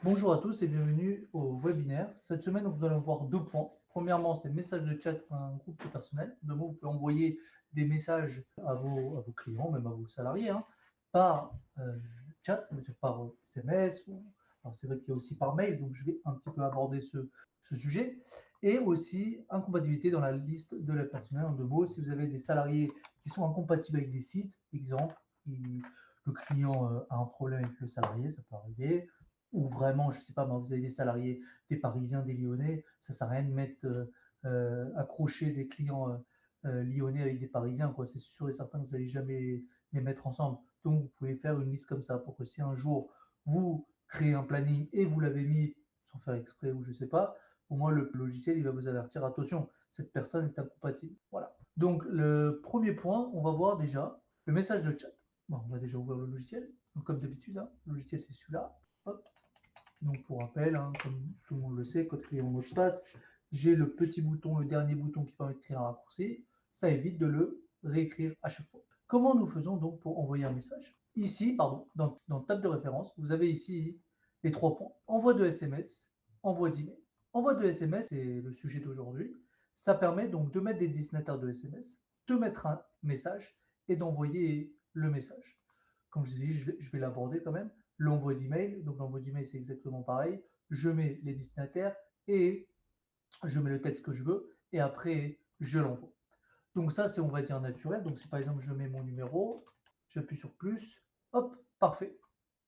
Bonjour à tous et bienvenue au webinaire. Cette semaine, nous allons voir 2 points. Premièrement, c'est le message de chat à un groupe personnel. De mots, vous pouvez envoyer des messages à vos clients, même à vos salariés, par chat, ça veut dire par SMS. Alors c'est vrai qu'il y a aussi par mail, donc je vais un petit peu aborder ce sujet. Et aussi incompatibilité dans la liste de la personnel. En 2 mots, si vous avez des salariés qui sont incompatibles avec des sites, exemple, le client a un problème avec le salarié, ça peut arriver, ou vraiment, je ne sais pas, moi, vous avez des salariés, des Parisiens, des Lyonnais, ça ne sert à rien de mettre accrocher des clients lyonnais avec des Parisiens, quoi. C'est sûr et certain que vous n'allez jamais les mettre ensemble. Donc, vous pouvez faire une liste comme ça pour que si un jour vous créez un planning et vous l'avez mis sans faire exprès ou je ne sais pas, au moins le logiciel il va vous avertir, attention, cette personne est incompatible. Voilà. Donc, le premier point, on va voir déjà le message de chat. Bon, on va déjà ouvrir le logiciel. Donc, comme d'habitude, le logiciel c'est celui-là. Hop. Donc pour rappel, comme tout le monde le sait, code client mot de passe, j'ai le petit bouton, le dernier bouton qui permet de créer un raccourci. Ça évite de le réécrire à chaque fois. Comment nous faisons donc pour envoyer un message? Ici, pardon, dans table de référence, vous avez ici les 3 points. Envoi de SMS, envoi d'email. Envoi de SMS, c'est le sujet d'aujourd'hui. Ça permet donc de mettre des destinataires de SMS, de mettre un message et d'envoyer le message. Comme je dis, je vais l'aborder quand même. L'envoi d'email, donc l'envoi d'email c'est exactement pareil. Je mets les destinataires et je mets le texte que je veux et après je l'envoie. Donc ça c'est on va dire naturel. Donc si par exemple je mets mon numéro, j'appuie sur plus, hop, parfait.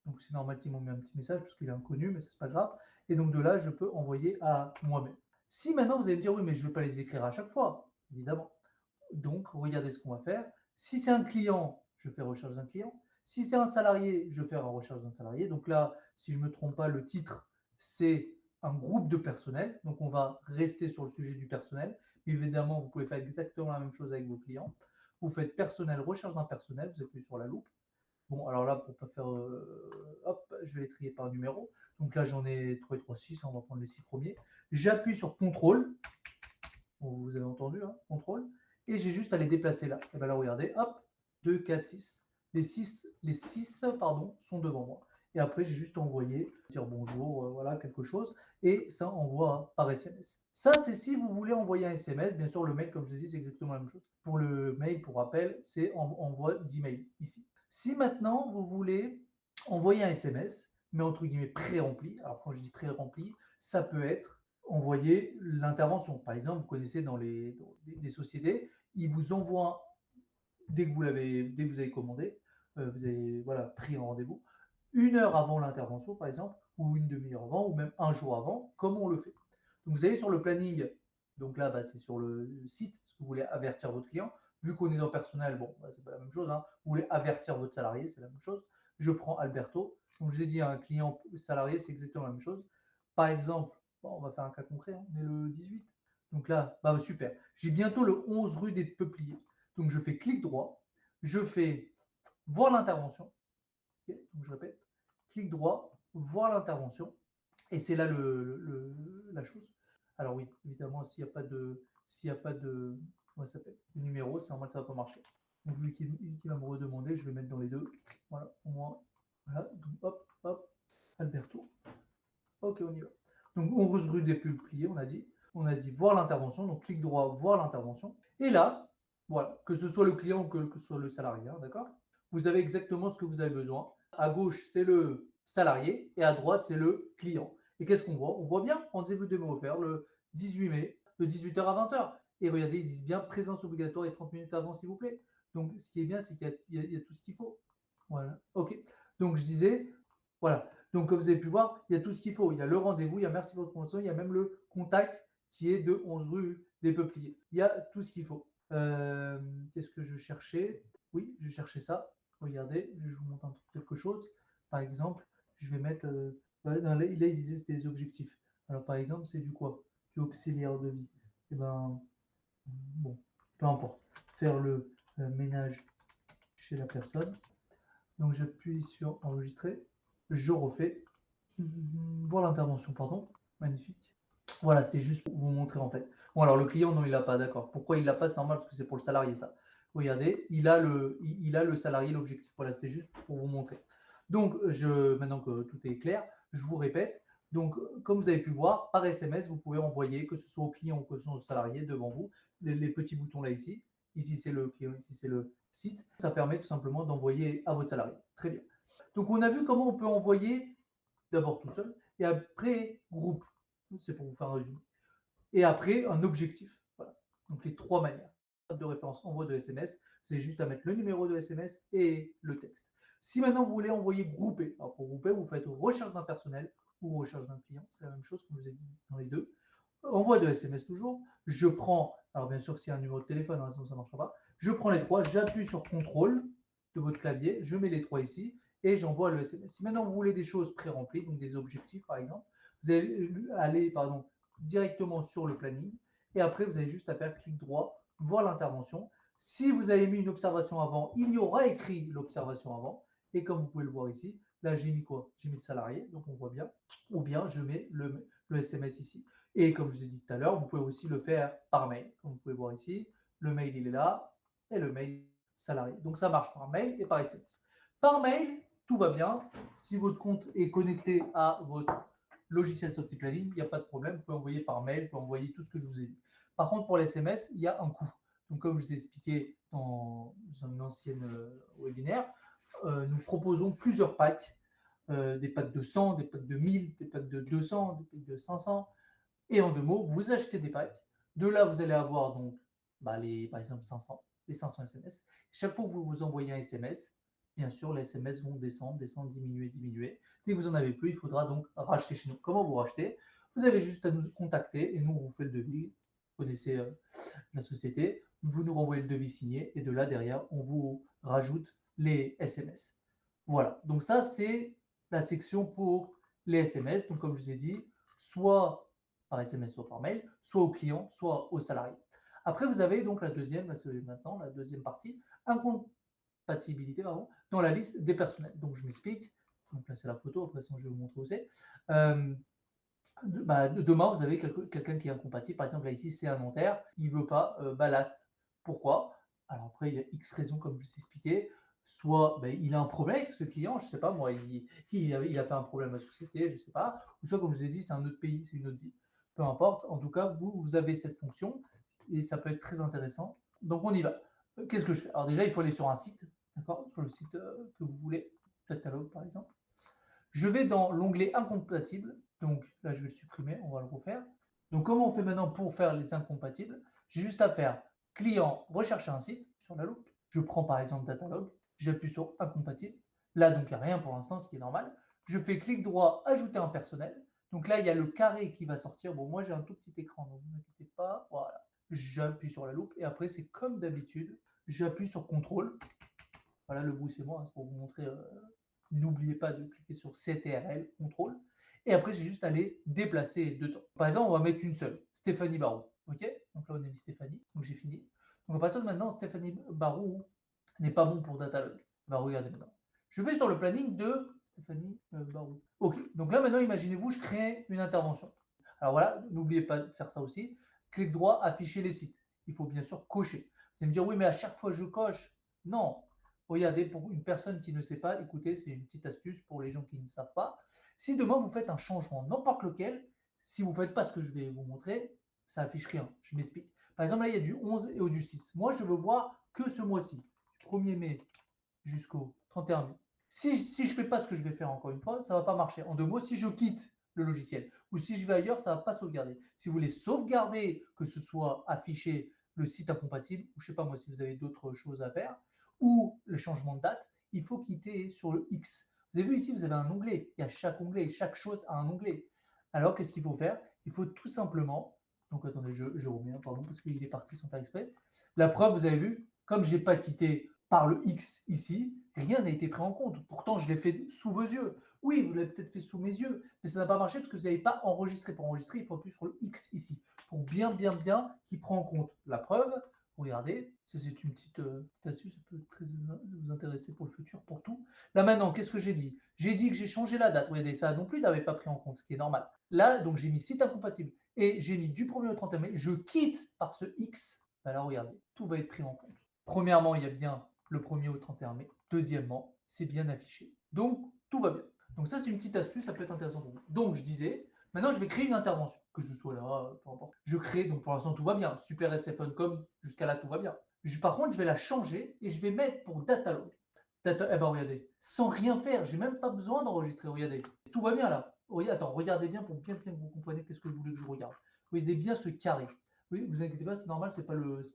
Donc c'est normal qu'ils m'ont mis un petit message parce qu'il est inconnu, mais ça c'est pas grave. Et donc de là je peux envoyer à moi-même. Si maintenant vous allez me dire oui mais je ne vais pas les écrire à chaque fois, évidemment. Donc, regardez ce qu'on va faire. Si c'est un client, je fais recherche d'un client. Si c'est un salarié, je fais recherche d'un salarié. Donc là, si je ne me trompe pas, le titre, c'est un groupe de personnel. Donc, on va rester sur le sujet du personnel. Évidemment, vous pouvez faire exactement la même chose avec vos clients. Vous faites personnel, recherche d'un personnel. Vous appuyez sur la loupe. Bon, alors là, pour ne pas faire... hop, je vais les trier par numéro. Donc là, j'en ai 3 et 3, 6. On va prendre les 6 premiers. J'appuie sur CTRL. Vous avez entendu, contrôle. Et j'ai juste à les déplacer là. Et bien là, regardez, hop, 2, 4, 6. Les six pardon, sont devant moi. Et après, j'ai juste envoyé, dire bonjour, voilà, quelque chose. Et ça envoie par SMS. Ça, c'est si vous voulez envoyer un SMS. Bien sûr, le mail, comme je dis, c'est exactement la même chose. Pour le mail, pour rappel, c'est envoi d'email ici. Si maintenant, vous voulez envoyer un SMS, mais entre guillemets pré-rempli, alors quand je dis pré-rempli, ça peut être envoyer l'intervention. Par exemple, vous connaissez dans des sociétés, ils vous envoient, dès que vous avez commandé, vous avez voilà, pris un rendez-vous, 1 heure avant l'intervention, par exemple, ou une demi-heure avant, ou même un jour avant, comme on le fait. Donc vous allez sur le planning, donc là, c'est sur le site, parce que vous voulez avertir votre client. Vu qu'on est dans le personnel, bon, c'est pas la même chose. Vous voulez avertir votre salarié, c'est la même chose. Je prends Alberto. Donc je vous ai dit, un client salarié, c'est exactement la même chose. Par exemple, bon, on va faire un cas concret, on est le 18. Donc là, super. J'ai bientôt le 11 rue des Peupliers. Donc je fais clic droit, je fais voir l'intervention. Okay, donc je répète, clic droit, voir l'intervention. Et c'est là la chose. Alors oui, évidemment, s'il n'y a pas de, comment ça s'appelle, le numéro, c'est normal que ça ne va pas marcher. Donc vu qu'il va me redemander, je vais mettre dans les deux. Voilà, au moins. Voilà, donc hop, hop, Alberto. Ok, on y va. Donc 11 rue des Peupliers, on a dit. On a dit voir l'intervention, donc clic droit, voir l'intervention. Et là, voilà, que ce soit le client ou que ce soit le salarié, d'accord? Vous avez exactement ce que vous avez besoin. À gauche, c'est le salarié et à droite, c'est le client. Et qu'est-ce qu'on voit? On voit bien, rendez-vous de offert le 18 mai, de 18h à 20h. Et regardez, ils disent bien présence obligatoire et 30 minutes avant, s'il vous plaît. Donc, ce qui est bien, c'est qu'il y a tout ce qu'il faut. Voilà, ok. Donc, je disais, voilà. Donc, comme vous avez pu voir, il y a tout ce qu'il faut. Il y a le rendez-vous, il y a merci pour votre conversation, il y a même le contact qui est de 11 rue des Peupliers. Il y a tout ce qu'il faut. Qu'est-ce que je cherchais? Oui, je cherchais ça. Regardez, je vous montre quelque chose. Par exemple, je vais mettre. Là, il disait c'était des objectifs. Alors, par exemple, c'est du quoi? Du auxiliaire de vie. Eh ben, bon, peu importe. Faire le ménage chez la personne. Donc, j'appuie sur enregistrer. Je refais. Voir l'intervention, pardon. Magnifique. Voilà, c'est juste pour vous montrer en fait. Bon, alors le client, non, il l'a pas, d'accord. Pourquoi il l'a pas? C'est normal parce que c'est pour le salarié, ça. Regardez, il a le salarié, l'objectif. Voilà, c'était juste pour vous montrer. Donc, maintenant que tout est clair, je vous répète, Donc, comme vous avez pu voir, par SMS, vous pouvez envoyer, que ce soit au client ou que ce soit au salarié devant vous, les petits boutons là ici. Ici, c'est le client, ici, c'est le site. Ça permet tout simplement d'envoyer à votre salarié. Très bien. Donc, on a vu comment on peut envoyer d'abord tout seul et après groupe. C'est pour vous faire un résumé. Et après, un objectif. Voilà. Donc, les 3 manières de référence envoi de SMS. Vous avez juste à mettre le numéro de SMS et le texte. Si maintenant vous voulez envoyer groupé, alors pour grouper, vous faites recherche d'un personnel ou recherche d'un client. C'est la même chose comme je vous ai dit dans les deux. Envoi de SMS toujours. Je prends, alors bien sûr, s'il y a un numéro de téléphone, hein, sinon ça ne marchera pas. Je prends les 3, j'appuie sur CTRL de votre clavier, je mets les 3 ici et j'envoie le SMS. Si maintenant vous voulez des choses pré-remplies, donc des objectifs par exemple, vous allez aller directement sur le planning et après vous avez juste à faire clic droit, voir l'intervention. Si vous avez mis une observation avant, il y aura écrit l'observation avant. Et comme vous pouvez le voir ici, là j'ai mis quoi? J'ai mis le salarié, donc on voit bien. Ou bien je mets le SMS ici. Et comme je vous ai dit tout à l'heure, vous pouvez aussi le faire par mail. Comme vous pouvez voir ici, le mail il est là et le mail salarié. Donc ça marche par mail et par SMS. Par mail, tout va bien. Si votre compte est connecté à votre logiciel Softy Planning, il n'y a pas de problème. Vous pouvez envoyer par mail, vous pouvez envoyer tout ce que je vous ai dit. Par contre, pour les SMS, il y a un coût. Donc, comme je vous ai expliqué dans un ancien webinaire, nous proposons plusieurs packs, des packs de 100, des packs de 1000, des packs de 200, des packs de 500. Et en 2 mots, vous achetez des packs. De là, vous allez avoir donc, par exemple 500, les 500 SMS. Chaque fois que vous vous envoyez un SMS, bien sûr, les SMS vont descendre, diminuer, diminuer. Dès que vous n'en avez plus, il faudra donc racheter chez nous. Comment vous rachetez? Vous avez juste à nous contacter et nous, on vous fait le devis. Vous connaissez la société. Vous nous renvoyez le devis signé et de là, derrière, on vous rajoute les SMS. Voilà. Donc ça, c'est la section pour les SMS. Donc, comme je vous ai dit, soit par SMS, soit par mail, soit au client, soit au salarié. Après, vous avez donc la deuxième, maintenant, la deuxième partie, incompatibilité dans la liste des personnels. Donc, je m'explique. Donc là, c'est la photo. Après, je vais vous montrer où c'est. Demain, vous avez quelqu'un qui est incompatible. Par exemple, là, ici, c'est un notaire. Il ne veut pas ballast. Pourquoi? Alors après, il y a X raisons, comme je vous ai expliqué. Soit il a un problème avec ce client, je ne sais pas, moi, il a fait un problème à la société, je ne sais pas. Ou soit, comme je vous ai dit, c'est un autre pays, c'est une autre ville. Peu importe. En tout cas, vous avez cette fonction et ça peut être très intéressant. Donc, on y va. Qu'est-ce que je fais? Alors déjà, il faut aller sur un site, d'accord? Sur le site que vous voulez, catalogue par exemple. Je vais dans l'onglet incompatible. Donc là, je vais le supprimer, on va le refaire. Donc comment on fait maintenant pour faire les incompatibles? J'ai juste à faire client, rechercher un site sur la loupe. Je prends par exemple Datalog, j'appuie sur incompatible. Là, donc il n'y a rien pour l'instant, ce qui est normal. Je fais clic droit, ajouter un personnel. Donc là, il y a le carré qui va sortir. Bon, moi, j'ai un tout petit écran, donc ne vous inquiétez pas. Voilà. J'appuie sur la loupe et après, c'est comme d'habitude. J'appuie sur contrôle. Voilà, le bout, c'est moi, hein, c'est pour vous montrer. N'oubliez pas de cliquer sur CTRL, contrôle. Et après, j'ai juste à les déplacer dedans. Par exemple, on va mettre une seule, Stéphanie Barou. OK? Donc là, on a mis Stéphanie. Donc j'ai fini. Donc à partir de maintenant, Stéphanie Barou n'est pas bon pour Datalog. On va regarder maintenant. Je vais sur le planning de Stéphanie Barou. OK. Donc là, maintenant, imaginez-vous, je crée une intervention. Alors voilà, n'oubliez pas de faire ça aussi. Clic droit, afficher les sites. Il faut bien sûr cocher. Vous allez me dire, oui, mais à chaque fois, je coche. Non. Regardez, pour une personne qui ne sait pas, écoutez, c'est une petite astuce pour les gens qui ne savent pas. Si demain vous faites un changement, n'importe lequel, si vous ne faites pas ce que je vais vous montrer, ça affiche rien. Je m'explique. Par exemple, là, il y a du 11 et du 6. Moi, je veux voir que ce mois-ci, du 1er mai jusqu'au 31 mai. Si je ne fais pas ce que je vais faire encore une fois, ça ne va pas marcher. En 2 mots, si je quitte le logiciel ou si je vais ailleurs, ça ne va pas sauvegarder. Si vous voulez sauvegarder, que ce soit affiché le site incompatible, ou je ne sais pas moi si vous avez d'autres choses à faire, ou le changement de date, il faut quitter sur le X. Vous avez vu ici, vous avez un onglet. Il y a chaque onglet, chaque chose a un onglet. Alors, qu'est-ce qu'il faut faire? Il faut tout simplement, donc attendez, je remets, pardon, parce qu'il est parti sans faire exprès. La preuve, vous avez vu, comme je n'ai pas quitté par le X ici, rien n'a été pris en compte. Pourtant, je l'ai fait sous vos yeux. Oui, vous l'avez peut-être fait sous mes yeux, mais ça n'a pas marché parce que vous n'avez pas enregistré. Pour enregistrer, il faut appuyer sur le X ici, pour bien qui prend en compte la preuve. Regardez, ça c'est une petite astuce, ça peut très vous intéresser pour le futur, pour tout. Là maintenant, qu'est-ce que j'ai dit? J'ai dit que j'ai changé la date. Regardez, ça non plus, n'avait pas pris en compte, ce qui est normal. Là, donc j'ai mis site incompatible et j'ai mis du 1er au 31 mai. Je quitte par ce X. Ben là, regardez, tout va être pris en compte. Premièrement, il y a bien le 1er au 31 mai. Deuxièmement, c'est bien affiché. Donc, tout va bien. Donc ça, c'est une petite astuce, ça peut être intéressant pour vous. Donc je disais, maintenant je vais créer une intervention, que ce soit là, peu importe. Je crée, donc pour l'instant tout va bien, super SFOncom, jusqu'à là tout va bien. Par contre, je vais la changer et je vais mettre pour Datalog. Eh ben regardez, sans rien faire, j'ai même pas besoin d'enregistrer, regardez. Tout va bien là. Attends, regardez bien pour bien que vous compreniez qu'est-ce que je voulais que je regarde. Regardez bien ce carré. Oui, vous inquiétez pas, c'est normal, c'est pas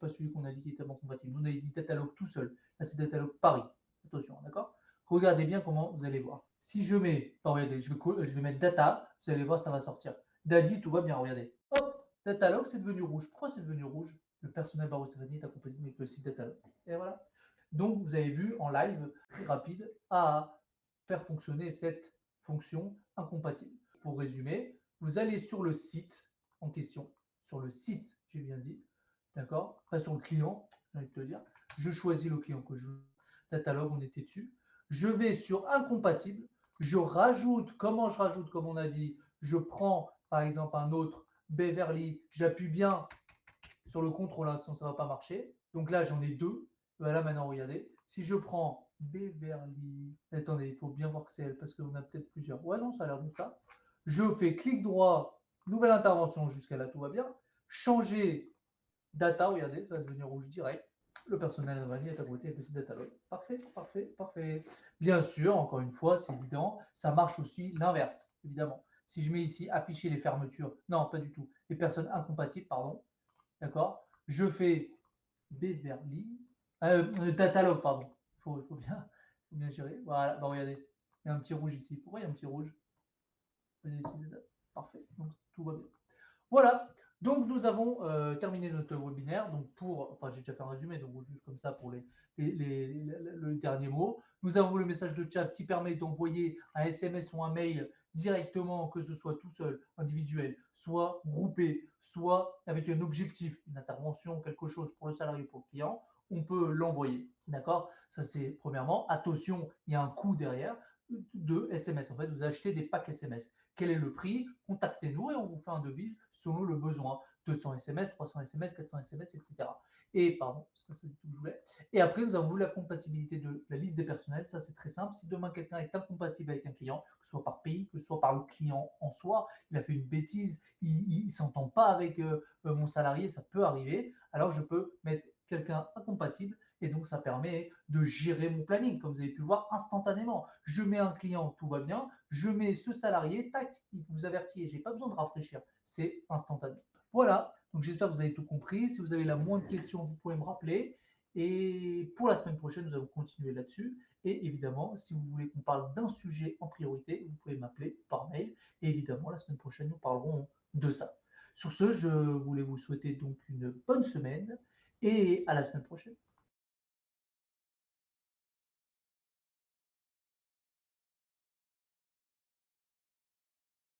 celui qu'on a dit qui était compatible. Nous, on avait dit Datalog tout seul. Là, c'est Datalog Paris. Attention, d'accord? Regardez bien comment vous allez voir. Si je mets, regardez, je vais mettre data, vous allez voir, ça va sortir. Dadi, tout va bien, regardez. Hop, Datalog, c'est devenu rouge. Pourquoi c'est devenu rouge? Le personnel Barreau-Stéphanie est accompagné avec le site Datalog. Et voilà. Donc, vous avez vu en live, très rapide, à faire fonctionner cette fonction incompatible. Pour résumer, vous allez sur le site en question, sur le site, j'ai bien dit, d'accord? Pas sur le client, j'ai envie de te dire. Je choisis le client que je veux. Datalog, on était dessus. Je vais sur incompatible. Je rajoute, comment je rajoute, comme on a dit, je prends par exemple un autre Beverly, j'appuie bien sur le contrôle, sinon ça ne va pas marcher. Donc là, j'en ai deux. Voilà, maintenant, regardez. Si je prends Beverly, attendez, il faut bien voir que c'est elle parce qu'on a peut-être plusieurs. Ouais, non, ça a l'air de ça. Je fais clic droit, nouvelle intervention, jusqu'à là, tout va bien. Changer data, regardez, ça va devenir rouge direct. Le personnel vanille est à côté avec le Datalog. Parfait, parfait, parfait. Bien sûr, encore une fois, c'est évident, ça marche aussi l'inverse, évidemment. Si je mets ici afficher les fermetures, non, pas du tout, les personnes incompatibles, pardon, d'accord. Je fais Beverly, Datalog, pardon. Faut bien gérer. Voilà, bah, regardez, il y a un petit rouge ici. Pourquoi il y a un petit rouge? Parfait, donc tout va bien. Voilà, donc nous avons terminé notre webinaire. Donc enfin j'ai déjà fait un résumé, donc juste comme ça pour le dernier mot. Nous avons le message de chat qui permet d'envoyer un SMS ou un mail directement, que ce soit tout seul, individuel, soit groupé, soit avec un objectif, une intervention, quelque chose pour le salarié, pour le client. On peut l'envoyer, d'accord? Ça c'est premièrement. Attention, il y a un coût derrière de SMS. En fait, vous achetez des packs SMS. Quel est le prix? Contactez-nous et on vous fait un devis selon le besoin. 200 SMS, 300 SMS, 400 SMS, etc. Et pardon, c'est tout que je voulais. Et après, nous avons la compatibilité de la liste des personnels. Ça, c'est très simple. Si demain quelqu'un est incompatible avec un client, que ce soit par pays, que ce soit par le client en soi, il a fait une bêtise, il ne s'entend pas avec mon salarié, ça peut arriver. Alors, je peux mettre quelqu'un incompatible et donc ça permet de gérer mon planning, comme vous avez pu voir instantanément. Je mets un client, tout va bien. Je mets ce salarié, tac, il vous avertit et je n'ai pas besoin de rafraîchir. C'est instantané. Voilà, donc j'espère que vous avez tout compris. Si vous avez la moindre question, vous pouvez me rappeler. Et pour la semaine prochaine, nous allons continuer là-dessus. Et évidemment, si vous voulez qu'on parle d'un sujet en priorité, vous pouvez m'appeler par mail. Et évidemment, la semaine prochaine, nous parlerons de ça. Sur ce, je voulais vous souhaiter donc une bonne semaine et à la semaine prochaine.